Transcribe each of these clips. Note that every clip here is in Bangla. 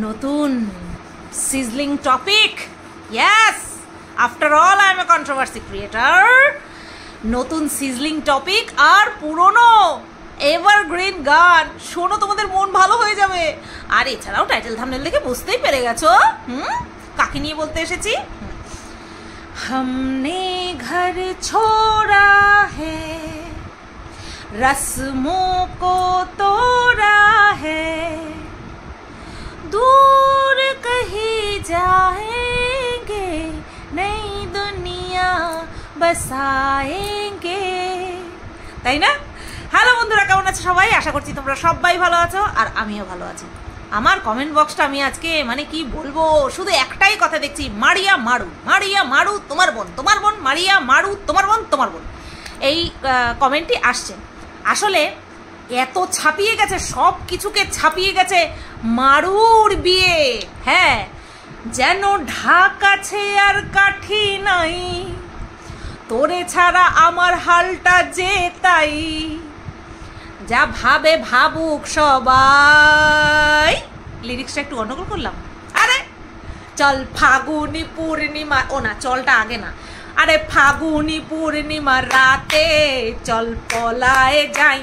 নতুন sizzling topic. Yes, after all I M A controversy creator. নতুন সিজলিং টপিক আর পুরনো এভারগ্রিন গান শোনো, তোমাদের মন ভালো হয়ে যাবে। আর এছাড়াও টাইটেল থাম্বনেল দেখে বুঝতেই পেরে গেছো কাকে নিয়ে বলতে এসেছি। हमने घर छोड़ा है, रस्मों को तोड़ा है, दूर कहीं जाएंगे, नई दुनिया बसाएंगे। তাই না? হ্যালো বন্ধুরা, কেমন আছো সবাই? আশা করছি তোমরা সবাই ভালো আছো আর আমিও ভালো আছি। আমার কমেন্ট বক্সটা আমি আজকে মানে কি বলবো, শুধু একটাই কথা দেখছি, মারিয়া মারু, মারিয়া মারু তোমার বোন, তোমার বোন, মারিয়া মারু তোমার বোন, তোমার বোন, এই কমেন্টটি আসছে। আসলে এত ছাপিয়ে গেছে, সব কিছুকে ছাপিয়ে গেছে মারুর বিয়ে। হ্যাঁ, যেন ঢাক আছে আর কাঠি নাই, তোরে ছাড়া আমার হালটা যে তাই, যা ভাবে ভাবুক সবাই। লিরিক্সটা একটু গন্ডগোল করলাম। আরে চল ফাগুনি পূর্ণিমা, ও না, চলটা আগে না। আরে ফাগুনি পূর্ণিমা রাতে চল পলায়ে যাই,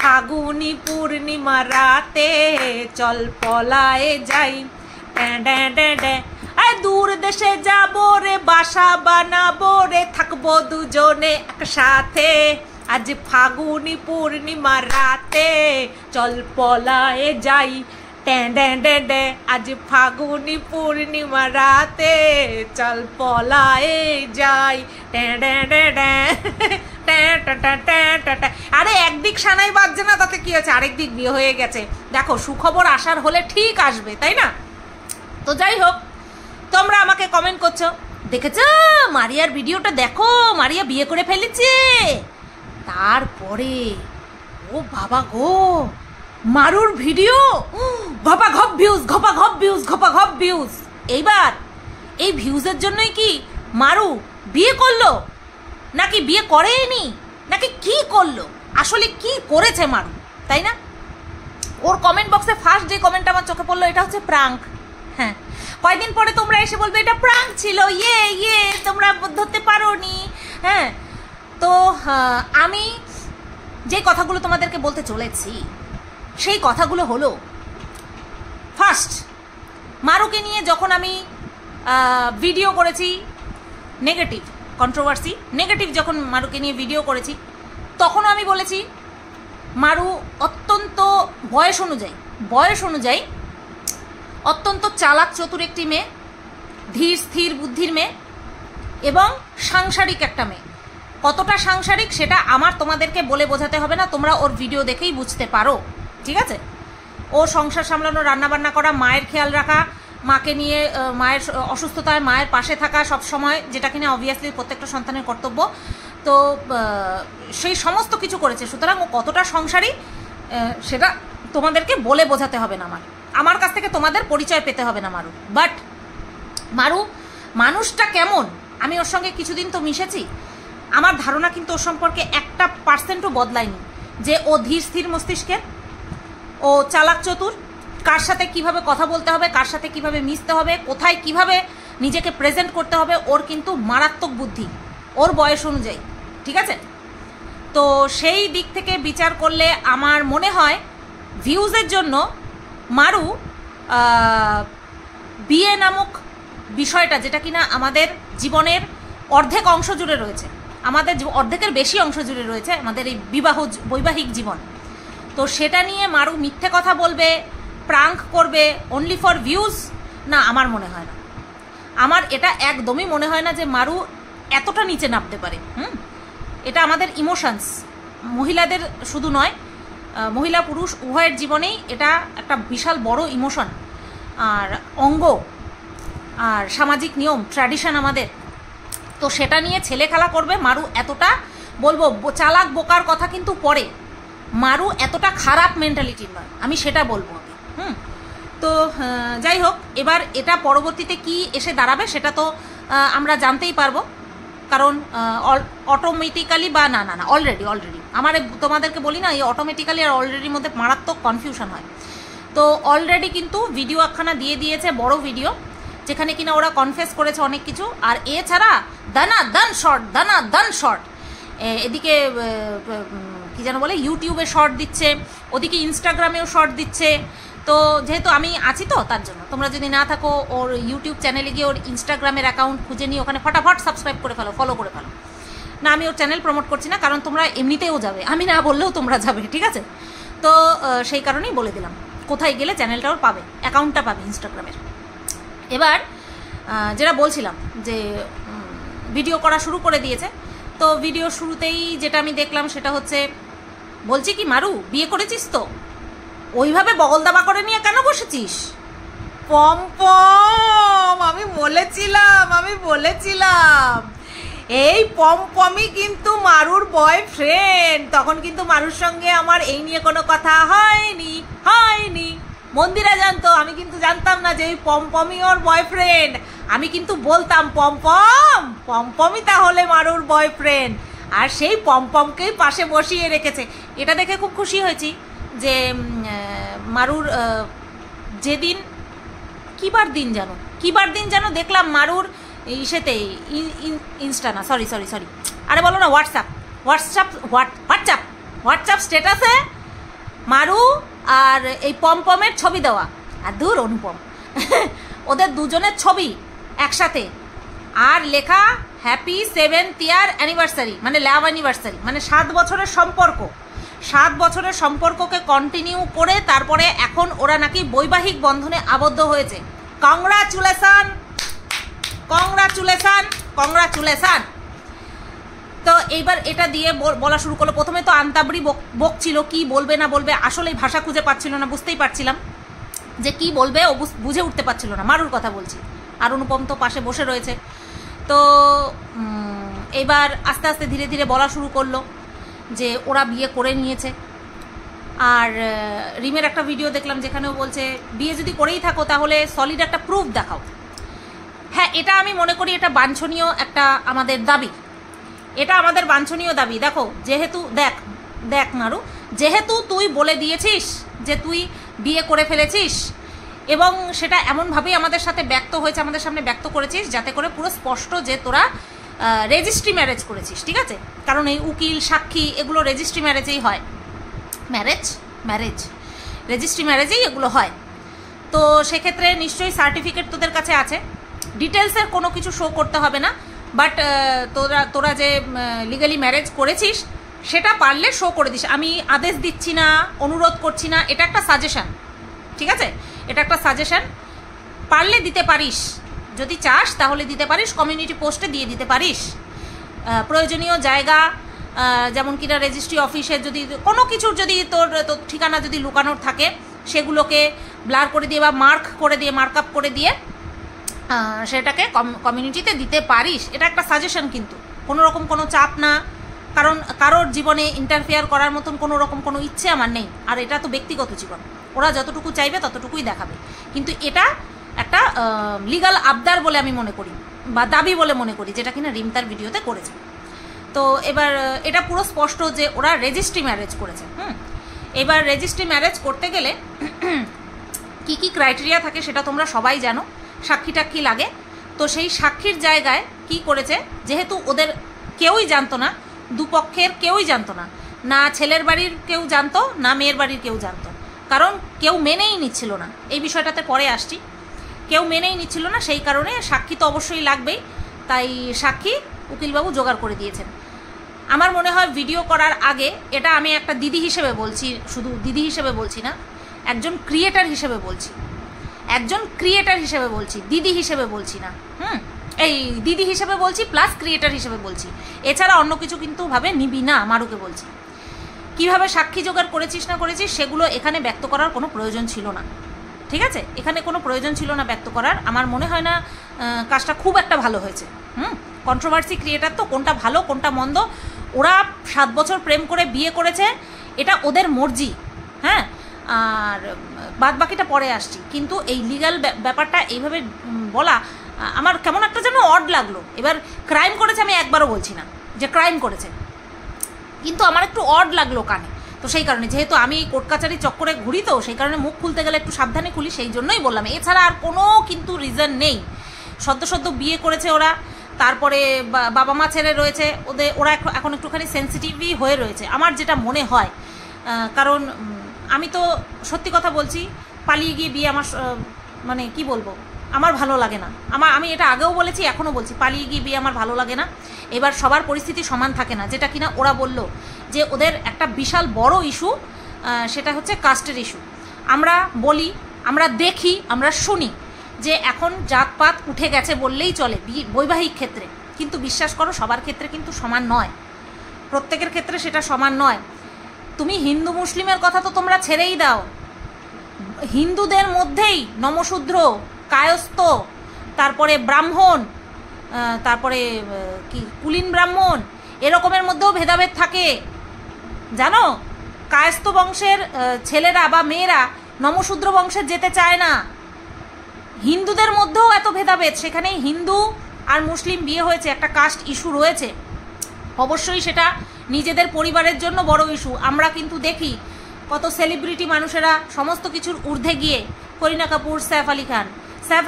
ফাগুনি পূর্ণিমা রাতে চল পলায়ে যাই, দূর দেশে যাবো রে, বাসা বানাবো রে, থাকবো দুজনে একসাথে, আজ ফাগুনি পূর্ণিমা রাতে চল পলায়ে যাই, আজ ফাগুনি পূর্ণিমা রাতে চল পলায়ে যাই। আরে একদিক সানাই বাজছে না, তাতে কি হয়েছে, আরেক দিক বিয়ে হয়ে গেছে। দেখো, সুখবর আসার হলে ঠিক আসবে, তাই না? তো যাই হোক, তোমরা আমাকে কমেন্ট করছো, দেখেছো মারিয়ার ভিডিওটা, দেখো মারিয়া বিয়ে করে ফেলেছে। তারপরে ও বাবা গো, মারুর ভিডিও ঘপা ঘপ ভিউজ, ঘপা ঘপ ভিউজ, ঘপা ঘপ ভিউজ। এইবার এই ভিউজের জন্যই কি মারু বিয়ে করলো, নাকি বিয়ে করেনি, নাকি কি করলো, আসলে কি করেছে মারু, তাই না? ওর কমেন্ট বক্সে ফার্স্ট যে কমেন্ট আমার চোখে পড়লো, এটা হচ্ছে প্রাঙ্ক। হ্যাঁ, কয়েকদিন পরে তোমরা এসে বলবে এটা প্রাঙ্ক ছিল, ইয়ে তোমরা ধরতে পারোনি। হ্যাঁ, তো আমি যে কথাগুলো তোমাদেরকে বলতে চলেছি সেই কথাগুলো হলো, ফার্স্ট মারুকে নিয়ে যখন আমি ভিডিও করেছি, নেগেটিভ কন্ট্রোভার্সি, নেগেটিভ যখন মারুকে নিয়ে ভিডিও করেছি, তখনও আমি বলেছি মারু অত্যন্ত বয়স অনুযায়ী অত্যন্ত চালাক চতুর একটি মেয়ে, ধীর স্থির বুদ্ধির মেয়ে এবং সাংসারিক একটা মেয়ে। কতটা সাংসারিক সেটা আমার তোমাদেরকে বলে বোঝাতে হবে না, তোমরা ওর ভিডিও দেখেই বুঝতে পারো, ঠিক আছে? ও সংসার সামলানো, রান্নাবান্না করা, মায়ের খেয়াল রাখা, মাকে নিয়ে মায়ের অসুস্থতায় মায়ের পাশে থাকা সব সময়, যেটা কিনা অবভিয়াসলি প্রত্যেকটা সন্তানের কর্তব্য। তো সেই সমস্ত কিছু করেছে। সুতরাং ও কতটা সংসারী সেটা তোমাদেরকে বলে বোঝাতে হবে না, আমার কাছ থেকে তোমাদের পরিচয় পেতে হবে না মারু। বাট মারু মানুষটা কেমন, আমি ওর সঙ্গে কিছুদিন তো মিশেছি, আমার ধারণা কিন্তু ওর সম্পর্কে 1% বদলায়নি। যে ও ধীর স্থির মস্তিষ্কের, ও চালাক চতুর, কার সাথে কিভাবে কথা বলতে হবে, কার সাথে কিভাবে মিশতে হবে, কোথায় কিভাবে নিজেকে প্রেজেন্ট করতে হবে, ওর কিন্তু মারাত্মক বুদ্ধি ওর বয়স অনুযায়ী, ঠিক আছে? তো সেই দিক থেকে বিচার করলে আমার মনে হয় ভিউজের জন্য মারু বিয়ে নামক বিষয়টা, যেটা কিনা আমাদের জীবনের অর্ধেক অংশ জুড়ে রয়েছে, আমাদের অর্ধেকের বেশি অংশ জুড়ে রয়েছে আমাদের এই বৈবাহিক জীবন, তো সেটা নিয়ে মারু মিথ্যে কথা বলবে, প্রাঙ্ক করবে অনলি ফর ভিউজ, না, আমার মনে হয় না। আমার এটা একদমই মনে হয় না যে মারু এতটা নিচে নামতে পারে। এটা আমাদের ইমোশনস, মহিলাদের শুধু নয়, মহিলা পুরুষ উভয়ের জীবনেই এটা একটা বিশাল বড় ইমোশন আর অঙ্গ আর সামাজিক নিয়ম, ট্র্যাডিশন আমাদের। তো সেটা নিয়ে ছেলে খেলা করবে। মারু এতটা, বলবো চালাক বোকার কথা কিন্তু পরে, মারু এতটা খারাপ মেন্টালিটির নয়, আমি সেটা বলবো আমি। তো যাই হোক, এবার এটা পরবর্তীতে কি এসে দাঁড়াবে সেটা তো আমরা জানতেই পারবো, কারণ অটোমেটিক্যালি বা না অলরেডি আমার তোমাদেরকে বলি না, এই অটোমেটিক্যালি আর অলরেডির মধ্যে মারাত্মক কনফিউশন হয়। তো অলরেডি কিন্তু ভিডিও একখানা দিয়ে দিয়েছে, বড় ভিডিও, যেখানে কিনা ওরা কনফেস করেছে অনেক কিছু। আর এছাড়া দানা দান শর্ট, এদিকে কি যেন বলে, ইউটিউবে শর্ট দিচ্ছে, ওদিকে ইনস্টাগ্রামেও শর্ট দিচ্ছে। তো যেহেতু আমি আছি তো তার জন্য, তোমরা যদি না থাকো ওর ইউটিউব চ্যানেলে গিয়ে ওর ইনস্টাগ্রামের অ্যাকাউন্ট খুঁজে নিয়ে ওখানে ফটাফট সাবস্ক্রাইব করে ফেলো, ফলো করে ফেলো। না, আমি ওর চ্যানেল প্রমোট করছি না, কারণ তোমরা এমনিতেও যাবে, আমি না বললেও তোমরা যাবে, ঠিক আছে? তো সেই কারণেই বলে দিলাম, কোথায় গেলে চ্যানেলটাও পাবে, অ্যাকাউন্টটা পাবে ইনস্টাগ্রামের। এবার যেটা বলছিলাম যে ভিডিও করা শুরু করে দিয়েছে। তো ভিডিও শুরুতেই যেটা আমি দেখলাম সেটা হচ্ছে, বলছি কি মারু, বিয়ে করেছিস তো? ওইভাবে বগল দাবা করে নিয়ে কেন বসেছিস? পম পম, আমি বলেছিলাম এই পমপমই কিন্তু মারুর বয়ফ্রেন্ড। তখন কিন্তু মারুর সঙ্গে আমার এই নিয়ে কোনো কথা হয়নি। মন্দিরা জানতো, আমি কিন্তু জানতাম না যে এই পমপমই ওর বয়ফ্রেন্ড। আমি কিন্তু বলতাম পমপমই তাহলে মারুর বয়ফ্রেন্ড, আর সেই পমপমকেই পাশে বসিয়ে রেখেছে। এটা দেখে খুব খুশি হয়েছি যে মারুর যেদিন কিবার দিন যেন দেখলাম মারুর ইসেতে, ইনস্টা না, সরি, আরে বলো না, হোয়াটসঅ্যাপ স্ট্যাটাসে মারু আর এই পমপমের ছবি দেওয়া, আর দূর অনুপম ওদের দুজনের ছবি একসাথে, আর লেখা হ্যাপি 7th ইয়ার অ্যানিভার্সারি, মানে লাভ অ্যানিভার্সারি, মানে 7 বছরের সম্পর্ক। 7 বছরের সম্পর্ককে কন্টিনিউ করে তারপরে এখন ওরা নাকি বৈবাহিক বন্ধনে আবদ্ধ হয়েছে। কংগ্রাচুলেশন। তো এইবার এটা দিয়ে বলা শুরু করলো। প্রথমে তো আন্তাবড়ি বকছিল, কি বলবে না বলবে, আসলেই ভাষা খুঁজে পাচ্ছিল না, বুঝতেই পারছিলাম যে কি বলবে ও বুঝে উঠতে পারছিল না। মারুর কথা বলছি, আর অনুপম তো পাশে বসে রয়েছে। তো এবার আস্তে আস্তে ধীরে ধীরে বলা শুরু করলো যে ওরা বিয়ে করে নিয়েছে। আর রিমের একটা ভিডিও দেখলাম যেখানেও বলছে বিয়ে যদি করেই থাকো তাহলে সলিড একটা প্রুফ দেখাও। হ্যাঁ, এটা আমি মনে করি এটা বাঞ্ছনীয় একটা আমাদের দাবি, দেখো, যেহেতু দেখ মারু, যেহেতু তুই বলে দিয়েছিস যে তুই বিয়ে করে ফেলেছিস, এবং সেটা এমনভাবেই আমাদের সাথে ব্যক্ত হয়েছে, আমাদের সামনে ব্যক্ত করেছিস যাতে করে পুরো স্পষ্ট যে তোরা রেজিস্ট্রি ম্যারেজ করেছিস, ঠিক আছে? কারণ এই উকিল সাক্ষী এগুলো রেজিস্ট্রি ম্যারেজেই হয়, রেজিস্ট্রি ম্যারেজেই এগুলো হয়। তো সেক্ষেত্রে নিশ্চয়ই সার্টিফিকেট তোদের কাছে আছে, ডিটেলসের কোনো কিছু শো করতে হবে না, বাট তোরা যে লিগালি ম্যারেজ করেছিস সেটা পারলে শো করে দিস। আমি আদেশ দিচ্ছি না, অনুরোধ করছি না, এটা একটা সাজেশন, ঠিক আছে? এটা একটা সাজেশন, পারলে দিতে পারিস, যদি চাস তাহলে দিতে পারিস, কমিউনিটি পোস্টে দিয়ে দিতে পারিস। প্রয়োজনীয় জায়গা যেমন কিনা রেজিস্ট্রি অফিসে যদি কোনো কিছুর যদি তোর ঠিকানা যদি লুকানোর থাকে সেগুলোকে ব্লার করে দিয়ে বা মার্ক আপ করে দিয়ে সেটাকে কমিউনিটিতে দিতে পারিস। এটা একটা সাজেশন, কিন্তু কোনো রকম কোনো চাপ না, কারণ কারোর জীবনে ইন্টারফেয়ার করার মতন কোনো রকম কোনো ইচ্ছে আমার নেই। আর এটা তো ব্যক্তিগত জীবন, ওরা যতটুকু চাইবে ততটুকুই দেখাবে, কিন্তু এটা একটা লিগাল আবদার বলে আমি মনে করি, বা দাবি বলে মনে করি, যেটা কিনা রিম তার ভিডিওতে করেছে। তো এবার এটা পুরো স্পষ্ট যে ওরা রেজিস্ট্রি ম্যারেজ করেছে। এবার রেজিস্ট্রি ম্যারেজ করতে গেলে কি ক্রাইটেরিয়া থাকে সেটা তোমরা সবাই জানো, সাক্ষী টাক্ষী লাগে। তো সেই সাক্ষীর জায়গায় কি করেছে, যেহেতু ওদের কেউই জানতো না, দুপক্ষের কেউই জানতো না, না ছেলের বাড়ির কেউ জানতো না মেয়ের বাড়ির কেউ জানতো, কারণ কেউ মেনেই নিচ্ছিল না। এই বিষয়টাতে পরে আসছি, কেউ মেনেই নিচ্ছিল না, সেই কারণে সাক্ষী তো অবশ্যই লাগবেই। তাই সাক্ষী উকিলবাবু জোগাড় করে দিয়েছেন। আমার মনে হয় ভিডিও করার আগে, এটা আমি একটা দিদি হিসেবে বলছি, শুধু দিদি হিসেবে বলছি না, একজন ক্রিয়েটার হিসেবে বলছি, দিদি হিসেবে বলছি না, এই দিদি হিসেবে বলছি প্লাস ক্রিয়েটার হিসেবে বলছি, এছাড়া অন্য কিছু কিন্তু ভাবে নিবি না। মারুকে বলছি, কিভাবে সাক্ষী জোগাড় করেছিস না করেছিস সেগুলো এখানে ব্যক্ত করার কোনো প্রয়োজন ছিল না, ঠিক আছে? এখানে কোনো প্রয়োজন ছিল না ব্যক্ত করার। আমার মনে হয় না কাজটা খুব একটা ভালো হয়েছে। কন্ট্রোভার্সি ক্রিয়েটার তো, কোনটা ভালো কোনটা মন্দ, ওরা 7 বছর প্রেম করে বিয়ে করেছে, এটা ওদের মর্জি, হ্যাঁ, আর বাদ বাকিটা পরে আসছি। কিন্তু এই লিগ্যাল ব্যাপারটা এইভাবে বলা আমার কেমন একটা যেন অড লাগলো। এবার ক্রাইম করেছে, আমি একবারও বলছি না যে ক্রাইম করেছে, কিন্তু আমার একটু অড লাগলো কানে তো সেই কারণে যেহেতু আমি এই কোর্ট কাচারি চক্করে ঘুরি, তো সেই কারণে মুখ খুলতে গেলে একটু সাবধানে খুলি, সেই জন্যই বললাম। এছাড়া আর কোনো কিন্তু রিজন নেই। সদ্য সদ্য বিয়ে করেছে ওরা, তারপরে বাবা মা ছেড়ে রয়েছে, ওরা এখন একটুখানি সেন্সিটিভই হয়ে রয়েছে আমার যেটা মনে হয়। কারণ আমি তো সত্যি কথা বলছি, পালিয়ে গিয়ে বিয়ে আমার মানে কি বলবো, আমার ভালো লাগে না। আমি এটা আগেও বলেছি, এখনও বলছি, পালিয়ে গিয়ে বিয়ে আমার ভালো লাগে না। এবার সবার পরিস্থিতি সমান থাকে না, যেটা কিনা ওরা বলল যে ওদের একটা বিশাল বড় ইস্যু, সেটা হচ্ছে কাস্টের ইস্যু। আমরা বলি, আমরা দেখি, আমরা শুনি যে এখন জাতপাত উঠে গেছে বললেই চলে বৈবাহিক ক্ষেত্রে, কিন্তু বিশ্বাস করো সবার ক্ষেত্রে কিন্তু সমান নয়, প্রত্যেকের ক্ষেত্রে সেটা সমান নয়। তুমি হিন্দু মুসলিমের কথা তো তোমরা ছেড়েই দাও, হিন্দুদের মধ্যেই নমশূদ্র, কায়স্থ, তারপরে ব্রাহ্মণ, তারপরে কি কুলীন ব্রাহ্মণ, এরকমের মধ্যেও ভেদাভেদ থাকে জানো। কায়স্থ বংশের ছেলেরা বা মেয়েরা নমশূদ্র বংশের যেতে চায় না। হিন্দুদের মধ্যেও এত ভেদাভেদ, সেখানে হিন্দু আর মুসলিম বিয়ে হয়েছে, একটা কাস্ট ইস্যু রয়েছে। অবশ্যই সেটা নিজেদের পরিবারের জন্য বড় ইস্যু। আমরা কিন্তু দেখি কত সেলিব্রিটি মানুষেরা সমস্ত কিছুর ঊর্ধ্বে গিয়ে, করিনা কাপুর, সৈফ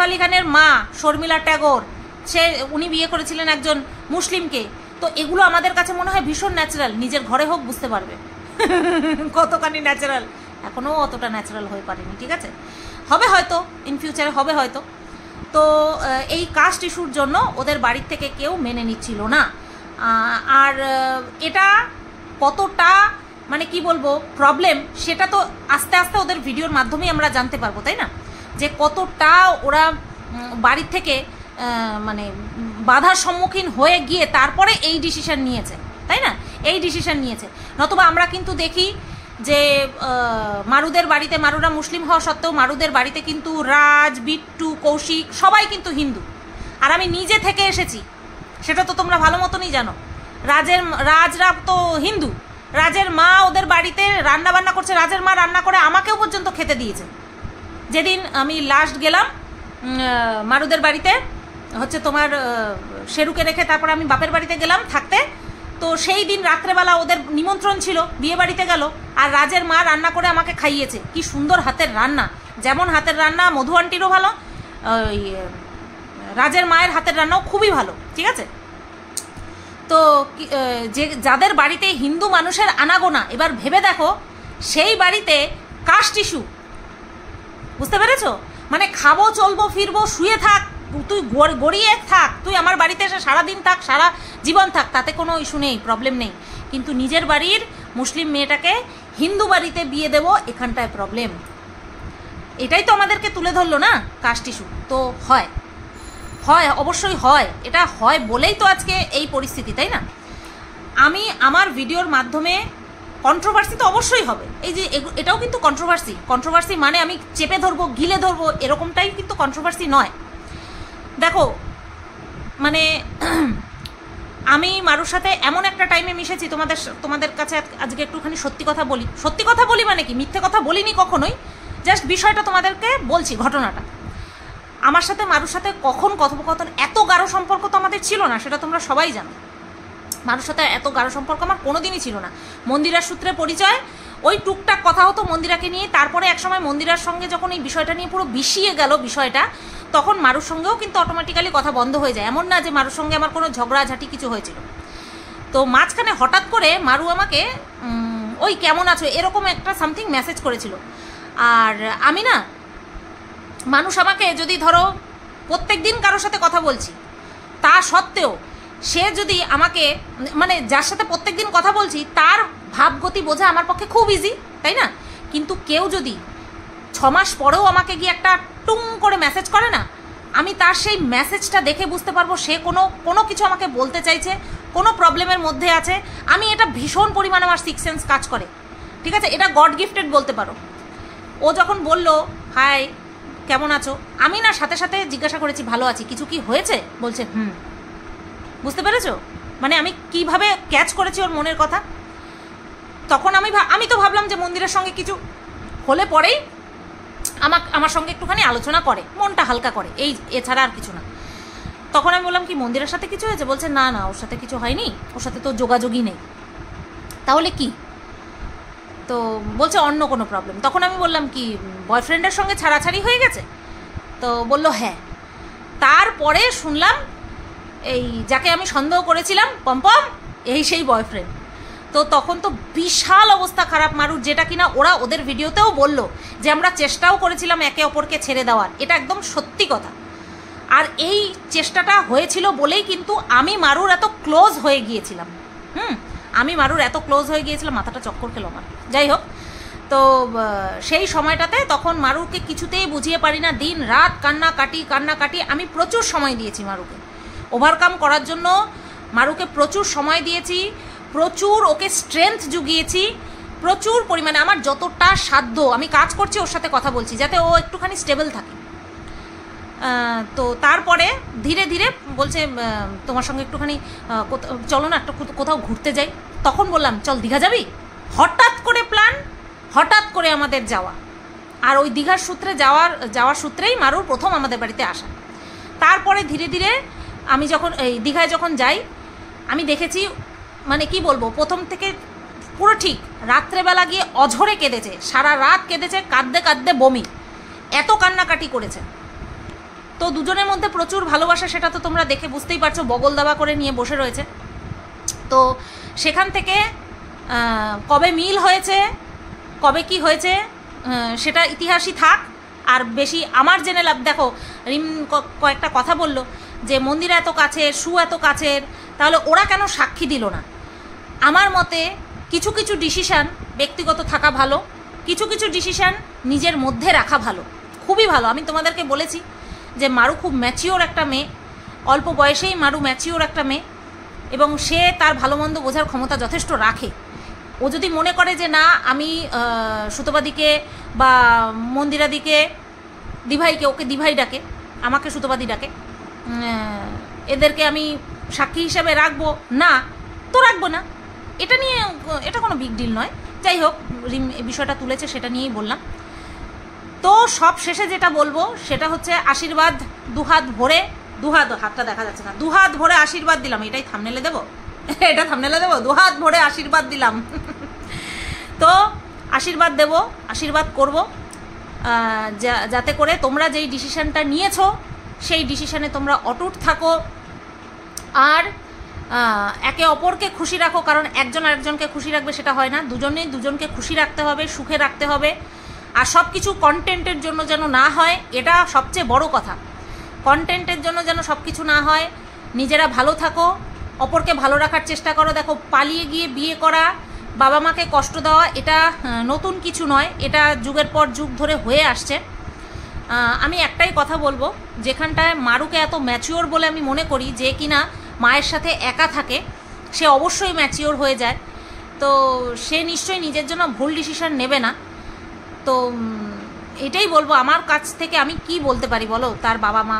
আলী খানের মা শর্মিলা ট্যাগর, উনি বিয়ে করেছিলেন একজন মুসলিমকে। তো এগুলো আমাদের কাছে মনে হয় ভীষণ ন্যাচারাল, নিজের ঘরে হোক বুঝতে পারবে কতখানি ন্যাচারাল। এখনও অতটা ন্যাচারাল হয়ে পারেনি, ঠিক আছে, হবে হয়তো, ইন ফিউচারে হবে হয়তো। তো এই কাস্ট ইস্যুর জন্য ওদের বাড়ির থেকে কেউ মেনে নিচ্ছিল না। আর এটা কতটা মানে কি বলবো প্রবলেম, সেটা তো আস্তে আস্তে ওদের ভিডিওর মাধ্যমেই আমরা জানতে পারবো, তাই না, যে কতটা ওরা বাড়ির থেকে মানে বাধার সম্মুখীন হয়ে গিয়ে তারপরে এই ডিসিশন নিয়েছে, তাই না, এই ডিসিশন নিয়েছে। নতুবা আমরা কিন্তু দেখি যে মারুদের বাড়িতে, মারুরা মুসলিম হওয়া সত্ত্বেও মারুদের বাড়িতে কিন্তু রাজ, বিট্টু, কৌশিক সবাই কিন্তু হিন্দু। আর আমি নিজে থেকে এসেছি, সেটা তো তোমরা ভালো মতনই জানো। রাজরা তো হিন্দু, রাজের মা ওদের বাড়িতে রান্না বান্না করছে, রাজের মা রান্না করে আমাকেও পর্যন্ত খেতে দিয়েছে। যেদিন আমি লাস্ট গেলাম মারুদের বাড়িতে, হচ্ছে তোমার শেরুকে রেখে তারপর আমি বাপের বাড়িতে গেলাম থাকতে, তো সেই দিন রাত্রেবেলা ওদের নিমন্ত্রণ ছিল, বিয়ে বাড়িতে গেল, আর রাজের মা রান্না করে আমাকে খাইয়েছে। কি সুন্দর হাতের রান্না, যেমন হাতের রান্না মধু আন্টিরও ভালো, রাজের মায়ের হাতের রান্নাও খুবই ভালো, ঠিক আছে। তো যাদের বাড়িতে হিন্দু মানুষের আনাগোনা, এবার ভেবে দেখো সেই বাড়িতে কাস্ট ইস্যু, বুঝতে পেরেছো? মানে খাবো, চলবো, ফিরবো, শুয়ে থাক, তুই গড়িয়ে থাক, তুই আমার বাড়িতে এসে সারাদিন থাক, সারা জীবন থাক, তাতে কোনো ইস্যু নেই, প্রবলেম নেই। কিন্তু নিজের বাড়ির মুসলিম মেয়েটাকে হিন্দু বাড়িতে বিয়ে দেবো, এখানটায় প্রবলেম। এটাই তো আমাদেরকে তুলে ধরলো না কাস্ট ইস্যু। তো হয়, অবশ্যই হয়, এটা হয় বলেই তো আজকে এই পরিস্থিতি, তাই না। আমি আমার ভিডিওর মাধ্যমে কন্ট্রোভার্সি তো অবশ্যই হবে, এই যে এটাও কিন্তু কন্ট্রোভার্সি মানে আমি চেপে ধরবো, গিলে ধরবো, এরকমটাই কিন্তু কন্ট্রোভার্সি নয়। দেখো মানে আমি মারুর সাথে এমন একটা টাইমে মিশেছি, তোমাদের কাছে আজকে একটুখানি সত্যি কথা বলি মানে কি, মিথ্যে কথা বলিনি কখনোই, জাস্ট বিষয়টা তোমাদেরকে বলছি, ঘটনাটা। আমার সাথে মারুর সাথে কখন কথোপকথন, এত গাঢ় সম্পর্ক তো আমাদের ছিল না, সেটা তোমরা সবাই জানো। মারুর সাথে এত গাঢ় সম্পর্ক আমার কোনোদিনই ছিল না। মন্দিরার সূত্রে পরিচয়, ওই টুকটাক কথা হতো মন্দিরাকে নিয়ে। তারপরে একসময় মন্দিরার সঙ্গে যখন এই বিষয়টা নিয়ে পুরো বিষিয়ে গেল বিষয়টা, তখন মারুর সঙ্গেও কিন্তু অটোমেটিক্যালি কথা বন্ধ হয়ে যায়। এমন না যে মারুর সঙ্গে আমার কোনো ঝগড়াঝাটি কিছু হয়েছিল। তো মাঝখানে হঠাৎ করে মারু আমাকে ওই কেমন আছো এরকম একটা সামথিং মেসেজ করেছিল। আর আমি না, মানুষ আমাকে যদি ধরো প্রত্যেক দিন কারোর সাথে কথা বলছি, তা সত্ত্বেও সে যদি আমাকে, মানে যার সাথে প্রত্যেক দিন কথা বলছি তার ভাবগতি বোঝা আমার পক্ষে খুব ইজি, তাই না। কিন্তু কেউ যদি 6 মাস পরেও আমাকে গিয়ে একটা টুং করে মেসেজ করে না, আমি তার সেই মেসেজটা দেখে বুঝতে পারবো সে কোনো কিছু আমাকে বলতে চাইছে, কোনো প্রবলেমের মধ্যে আছে। আমি এটা ভীষণ পরিমাণে আমার সিক্স সেন্স কাজ করে, ঠিক আছে, এটা গড গিফটেড বলতে পারো। ও যখন বলল হাই কেমন আছো, আমি না সাথে সাথে জিজ্ঞাসা করেছি ভালো আছি, কিছু কি হয়েছে, বলছে বুঝতে পেরেছো, মানে আমি কিভাবে ক্যাচ করেছি ওর মনের কথা। তখন আমি তো ভাবলাম যে মন্দিরের সঙ্গে কিছু হলে পরেই আমার সঙ্গে একটুখানি আলোচনা করে, মনটা হালকা করে, এছাড়া আর কিছু না। তখন আমি বললাম কি মন্দিরের সাথে কিছু হয়েছে, বলছে না ওর সাথে কিছু হয়নি, ওর সাথে তো যোগাযোগই নেই। তাহলে কি, তো বলছে অন্য কোনো প্রবলেম। তখন আমি বললাম কি বয়ফ্রেন্ডের সঙ্গে ছাড়াছাড়ি হয়ে গেছে? তো বললো হ্যাঁ। তারপরে শুনলাম এই যাকে আমি সন্দেহ করেছিলাম পম্পম, এই সেই বয়ফ্রেন্ড। তো তখন তো বিশাল অবস্থা খারাপ মারুর, যেটা কিনা ওরা ওদের ভিডিওতেও বললো যে আমরা চেষ্টাও করেছিলাম একে অপরকে ছেড়ে দেওয়ার, এটা একদম সত্যি কথা। আর এই চেষ্টাটা হয়েছিল বলেই কিন্তু আমি মারুর এত ক্লোজ হয়ে গিয়েছিলাম। আমি মারুর এত ক্লোজ হয়ে গিয়েছিলাম, মাথাটা চক্কর খেলো আমার। যাই হোক, তো সেই সময়টাতে তখন মারুকে কিছুতেই বুঝিয়ে পারি না, দিন রাত কান্নাকাটি। আমি প্রচুর সময় দিয়েছি মারুকে ওভারকাম করার জন্য, মারুকে প্রচুর সময় দিয়েছি, প্রচুর ওকে স্ট্রেংথ জুগিয়েছি, প্রচুর পরিমাণে আমার যতটা সাধ্য আমি কাজ করছি, ওর সাথে কথা বলছি যাতে ও একটুখানি স্টেবল থাকে। তো তারপরে ধীরে ধীরে বলছে তোমার সঙ্গে একটুখানি চলো না একটা কোথাও ঘুরতে যাই। তখন বললাম চল দীঘা যাবি। হঠাৎ করে প্ল্যান, হঠাৎ করে আমাদের যাওয়া। আর ওই দীঘার সূত্রে যাওয়ার সূত্রেই মারুর প্রথম আমাদের বাড়িতে আসা। তারপরে ধীরে ধীরে আমি যখন এই দীঘায় যখন যাই, আমি দেখেছি মানে কি বলবো, প্রথম থেকে পুরো ঠিক রাত্রেবেলা গিয়ে অঝরে কেঁদেছে, সারা রাত কেঁদেছে, কাঁদতে বমি, এত কান্নাকাটি করেছে। তো দুজনের মধ্যে প্রচুর ভালোবাসা, সেটা তো তোমরা দেখে বুঝতেই পারছো, বগল দাবা করে নিয়ে বসে রয়েছে। তো সেখান থেকে কবে মিল হয়েছে, কবে কি হয়েছে সেটা ইতিহাসই থাক। আর বেশি আমার জেনে লাভ, দেখো রিম কয়েকটা কথা বলল যে মন্দির এত কাছের, শু এত কাছের, তাহলে ওরা কেন সাক্ষী দিল না? আমার মতে কিছু কিছু ডিসিশান ব্যক্তিগত থাকা ভালো, কিছু কিছু ডিসিশান নিজের মধ্যে রাখা ভালো, খুবই ভালো। আমি তোমাদেরকে বলেছি যে মারু খুব ম্যাচিওর একটা মেয়ে, অল্প বয়সেই মারু ম্যাচিওর একটা মেয়ে, এবং সে তার ভালো মন্দ বোঝার ক্ষমতা যথেষ্ট রাখে। ও যদি মনে করে যে না আমি সুতোবাদিকে বা মন্দিরাদিকে, দিভাইকে, ওকে দিভাই ডাকে, আমাকে সুতোবাদি ডাকে, এদেরকে আমি সাক্ষী হিসাবে রাখবো না, তো রাখবো না, এটা কোনো বিগ ডিল নয়। যাই হোক, রিম এই বিষয়টা তুলেছে, সেটা নিয়েই বললাম। তো সব শেষে যেটা বলবো সেটা হচ্ছে আশীর্বাদ দুহাত ভরে, হাতটা দেখা যাচ্ছে না, দুহাত ভরে আশীর্বাদ দিলাম। এটাই থাম্বনেলে দেবো, এটা থাম্বনেলে দেবো, দুহাত ভরে আশীর্বাদ দিলাম। তো আশীর্বাদ দেব, আশীর্বাদ করব, যাতে করে তোমরা যেই ডিসিশনটা নিয়েছো সেই ডিসিশনে তোমরা অটুট থাকো, আর একে অপরকে খুশি রাখো। কারণ একজন আরেকজনকে খুশি রাখবে সেটা হয় না, দুজনেই দুজনকে খুশি রাখতে হবে, সুখে রাখতে হবে। আর সব কিছু কন্টেন্টের জন্য যেন না হয়, এটা সবচেয়ে বড় কথা। কন্টেন্টের জন্য যেন সব কিছু না হয়, নিজেরা ভালো থাকো, অপরকে ভালো রাখার চেষ্টা করো। দেখো, পালিয়ে গিয়ে বিয়ে করা, বাবা মাকে কষ্ট দেওয়া, এটা নতুন কিছু নয়, এটা যুগের পর যুগ ধরে হয়ে আসছে। আমি একটাই কথা বলবো, যেখানটায় মারুকে এত ম্যাচিওর বলে আমি মনে করি, যে কিনা মায়ের সাথে একা থাকে, সে অবশ্যই ম্যাচিওর হয়ে যায়। তো সে নিশ্চয়ই নিজের জন্য ভুল ডিসিশন নেবে না। তো এটাই বলবো, আমার কাছ থেকে আমি কি বলতে পারি বলো, তার বাবা মা,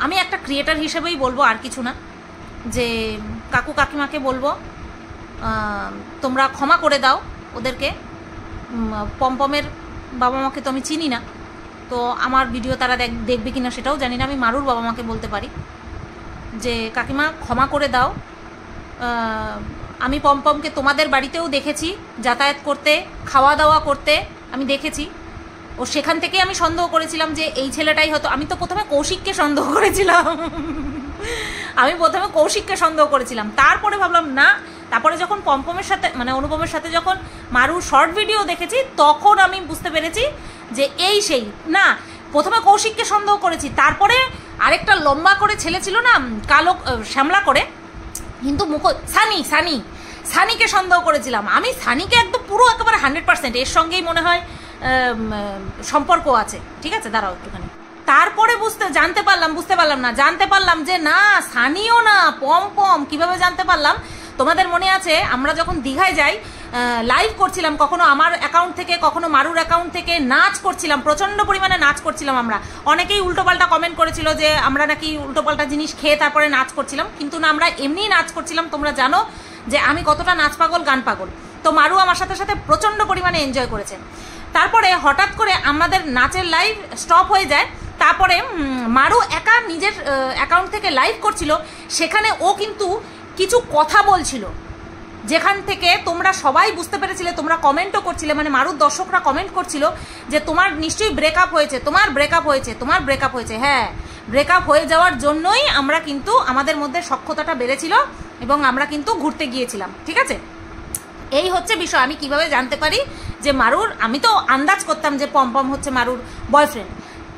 আমি একটা ক্রিয়েটার হিসেবেই বলবো, আর কিছু না। যে কাকু কাকিমাকে বলবো তোমরা ক্ষমা করে দাও ওদেরকে। পমপমের বাবা মাকে তো আমি চিনি না, তো আমার ভিডিও তারা দেখবে কিনা সেটাও জানি না। আমি মারুর বাবা মাকে বলতে পারি যে কাকিমা ক্ষমা করে দাও। আমি পমপমকে তোমাদের বাড়িতেও দেখেছি যাতায়াত করতে, খাওয়া দাওয়া করতে, আমি দেখেছি। ও সেখান থেকে আমি সন্দেহ করেছিলাম যে এই ছেলেটাই হয়তো। আমি তো প্রথমে কৌশিককে সন্দেহ করেছিলাম, তারপরে ভাবলাম না। তারপরে যখন পমপমের সাথে মানে অনুপমের সাথে যখন মারুর শর্ট ভিডিও দেখেছি, তখন আমি বুঝতে পেরেছি যে এই সেই না। প্রথমে কৌশিককে সন্দেহ করেছি, তারপরে আরেকটা লম্বা করে ছেলে ছিল না, কালো শ্যামলা করে, কিন্তু সানিকে সন্দেহ করেছিলাম আমি। সানিকে একদম পুরো একেবারে 100%, এর সঙ্গেই মনে হয় সম্পর্ক আছে। ঠিক আছে, দাঁড়াও একটুখানি। তারপরে জানতে পারলাম যে না, সানিও না, পমপম। কিভাবে জানতে পারলাম? তোমাদের মনে আছে আমরা যখন দীঘায় যাই, লাইভ করছিলাম, কখনো আমার অ্যাকাউন্ট থেকে, কখনো মারুর অ্যাকাউন্ট থেকে, নাচ করছিলাম, প্রচণ্ড পরিমাণে নাচ করছিলাম আমরা। অনেকেই উল্টোপাল্টা কমেন্ট করেছিল যে আমরা নাকি উল্টোপাল্টা জিনিস খেয়ে তারপরে নাচ করছিলাম, কিন্তু না, আমরা এমনিই নাচ করছিলাম। তোমরা জানো যে আমি কতটা নাচ পাগল, গান পাগল। তো মারু আমার সাথে সাথে প্রচণ্ড পরিমাণে এনজয় করেছে। তারপরে হঠাৎ করে আমাদের নাচের লাইভ স্টপ হয়ে যায়। তারপরে মারু একা নিজের অ্যাকাউন্ট থেকে লাইভ করছিল, সেখানে ও কিন্তু কিছু কথা বলছিল, যেখান থেকে তোমরা সবাই বুঝতে পেরেছিলে, তোমরা কমেন্টও করছিলে, মানে মারুর দর্শকরা কমেন্ট করছিল যে তোমার নিশ্চয়ই ব্রেকআপ হয়েছে, তোমার ব্রেকআপ হয়েছে, তোমার ব্রেকআপ হয়েছে। হ্যাঁ, ব্রেকআপ হয়ে যাওয়ার জন্যই আমরা কিন্তু আমাদের মধ্যে সখ্যতাটা বেড়েছিল এবং আমরা কিন্তু ঘুরতে গিয়েছিলাম, ঠিক আছে? এই হচ্ছে বিষয়। আমি কিভাবে জানতে পারি যে মারুর, আমি তো আন্দাজ করতাম যে পম হচ্ছে মারুর বয়ফ্রেন্ড,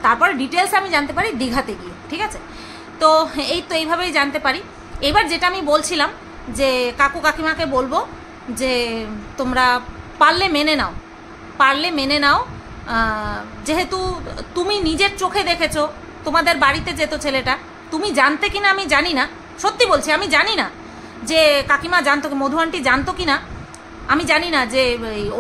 তারপরে ডিটেলস আমি জানতে পারি দীঘাতে গিয়ে, ঠিক আছে? তো এই তো এইভাবেই জানতে পারি। এবার যেটা আমি বলছিলাম যে কাকু কাকিমাকে বলবো যে তোমরা পারলে মেনে নাও, পারলে মেনে নাও, যেহেতু তুমি নিজের চোখে দেখেছো তোমাদের বাড়িতে যেত ছেলেটা, তুমি জানতে কিনা আমি জানি না, সত্যি বলছি আমি জানি না যে কাকিমা জানতো, মধু আন্টি জানতো কিনা আমি জানি না যে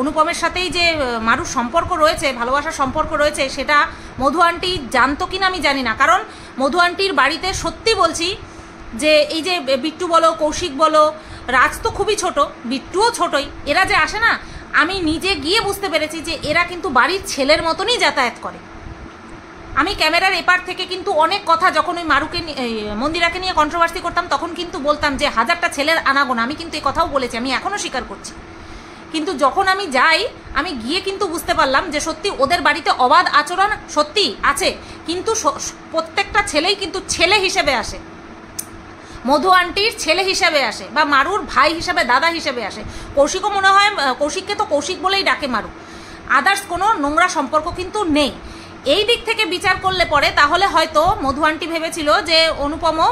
অনুপমের সাথেই যে মারুর সম্পর্ক রয়েছে, ভালোবাসার সম্পর্ক রয়েছে, সেটা মধু আন্টি জানতো কিনা আমি জানি না। কারণ মধু আন্টির বাড়িতে সত্যি বলছি যে এই যে বিট্টু বলো, কৌশিক বলো, রাজ তো খুবই ছোট, বিট্টুও ছোটই, এরা যে আসে না, আমি নিজে গিয়ে বুঝতে পেরেছি যে এরা কিন্তু বাড়ির ছেলের মতনই যাতায়াত করে। আমি ক্যামেরার এপার থেকে কিন্তু অনেক কথা, যখন ওই মারুকে মন্দিরাকে নিয়ে কন্ট্রোভার্সি করতাম তখন কিন্তু বলতাম যে 1000টা ছেলের আনাগোনা, আমি কিন্তু এই কথাও বলেছি, আমি এখনও স্বীকার করছি। কিন্তু যখন আমি যাই, আমি গিয়ে কিন্তু বুঝতে পারলাম যে সত্যি ওদের বাড়িতে অবাধ আচরণ সত্যি আছে, কিন্তু প্রত্যেকটা ছেলেই কিন্তু ছেলে হিসেবে আসে, মধু আন্টির ছেলে হিসেবে আসে, বা মারুর ভাই হিসেবে, দাদা হিসেবে আসে। কৌশিকও মনে হয়, কৌশিককে তো কৌশিক বলেই ডাকে মারু, আদার্স কোনো নোংরা সম্পর্ক কিন্তু নেই। এই দিক থেকে বিচার করলে পরে তাহলে হয়তো মধু আন্টি ভেবেছিল যে অনুপমও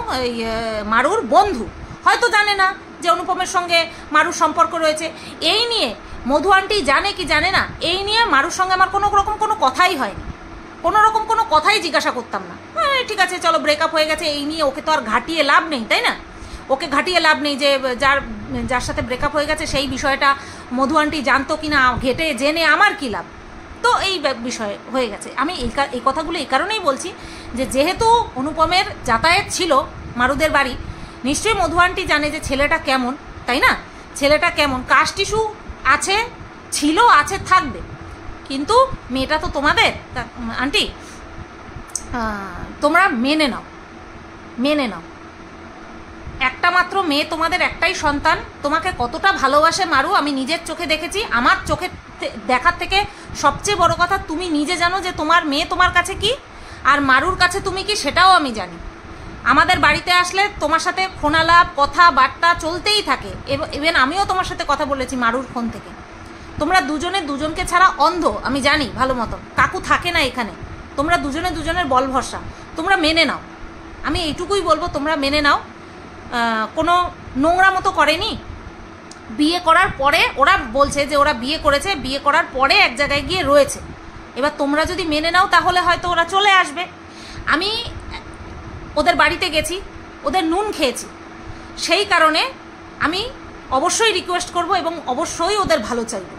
মারুর বন্ধু, হয়তো জানে না যে অনুপমের সঙ্গে মারুর সম্পর্ক রয়েছে। এই নিয়ে মধু আন্টি জানে কি জানে না, এই নিয়ে মারুর সঙ্গে আমার কোনো রকম কোনো কথাই হয়নি, কোনো রকম কোনো কথাই জিজ্ঞাসা করতাম না। ঠিক আছে চলো ব্রেকআপ হয়ে গেছে, এই নিয়ে ওকে তো আর ঘাটিয়ে লাভ নেই, তাই না? ওকে ঘাটিয়ে লাভ নেই যে যার সাথে ব্রেকআপ হয়ে গেছে সেই বিষয়টা মধু আন্টি জানতো কিনা ঘেটে জেনে আমার কী লাভ। তো এই বিষয় হয়ে গেছে। আমি এই কথাগুলো এই কারণেই বলছি যে যেহেতু অনুপমের যাতায়াত ছিল মারুদের বাড়ি, নিশ্চয়ই মধু আন্টি জানে যে ছেলেটা কেমন, তাই না? ছেলেটা কেমন, কাস্ট ইস্যু আছে, ছিল, আছে, থাকবে, কিন্তু মেয়েটা তো তোমাদের আন্টি, তোমরা মেনে নাও, মেনে নাও। একটা মাত্র মেয়ে, তোমাদের একটাই সন্তান, তোমাকে কতটা ভালোবাসে মারু আমি নিজের চোখে দেখেছি। আমার চোখে দেখার থেকে সবচেয়ে বড় কথা, তুমি নিজে জানো যে তোমার মেয়ে তোমার কাছে কি আর মারুর কাছে তুমি কি, সেটাও আমি জানি। আমাদের বাড়িতে আসলে তোমার সাথে ফোনালাপ, কথাবার্তা চলতেই থাকে, ইভেন আমিও তোমার সাথে কথা বলেছি মারুর ফোন থেকে। তোমরা দুজনে দুজনকে ছাড়া অন্ধ, আমি জানি ভালো মতো, কাকু থাকে না এখানে, তোমরা দুজনে দুজনের বল ভরসা, তোমরা মেনে নাও। আমি এইটুকুই বলবো, তোমরা মেনে নাও। কোনো নোংরা মতো করেনি, বিয়ে করার পরে ওরা বলছে যে ওরা বিয়ে করেছে, বিয়ে করার পরে এক জায়গায় গিয়ে রয়েছে। এবার তোমরা যদি মেনে নাও তাহলে হয়তো ওরা চলে আসবে। আমি ওদের বাড়িতে গেছি, ওদের নুন খেয়েছি, সেই কারণে আমি অবশ্যই রিকোয়েস্ট করব এবং অবশ্যই ওদের ভালো চাইব।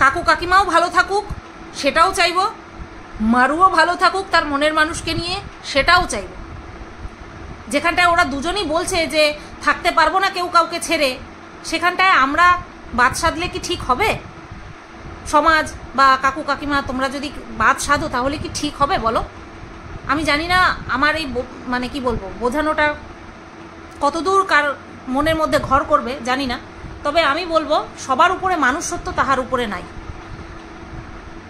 কাকু কাকিমাও ভালো থাকুক সেটাও চাইব, মারুও ভালো থাকুক তার মনের মানুষকে নিয়ে সেটাও চাইব। যেখানটায় ওরা দুজনই বলছে যে থাকতে পারবো না কেউ কাউকে ছেড়ে, সেখানটায় আমরা বাদ সাধলে কি ঠিক হবে? সমাজ বা কাকু কাকিমা তোমরা যদি বাদ সাধো তাহলে কি ঠিক হবে বলো? আমি জানি না আমার এই মানে কি বলবো, বোঝানোটা কতদূর কার মনের মধ্যে ঘর করবে জানি না, তবে আমি বলবো সবার উপরে মানুষত্ব তাহার উপরে নাই,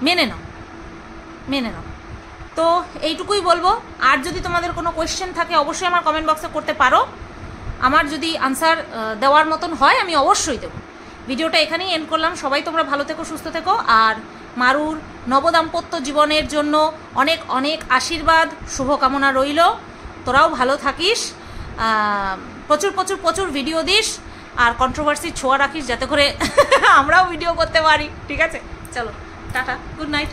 মেনে নাও, মেনে নাও। তো এইটুকুই বলবো। আর যদি তোমাদের কোনো কোয়েশ্চেন থাকে অবশ্যই আমার কমেন্ট বক্সে করতে পারো, আমার যদি আনসার দেওয়ার মতন হয় আমি অবশ্যই দেবো। ভিডিওটা এখানেই এন্ড করলাম। সবাই তোমরা ভালো থেকো, সুস্থ থেকো, আর মারুর নবদাম্পত্য জীবনের জন্য অনেক অনেক আশীর্বাদ শুভকামনা রইল। তোরাও ভালো থাকিস, প্রচুর প্রচুর প্রচুর ভিডিও দিস, আর কন্ট্রোভার্সি ছোঁয়া রাখিস যাতে করে আমরাও ভিডিও করতে পারি। ঠিক আছে, চলো টাটা, গুড নাইট।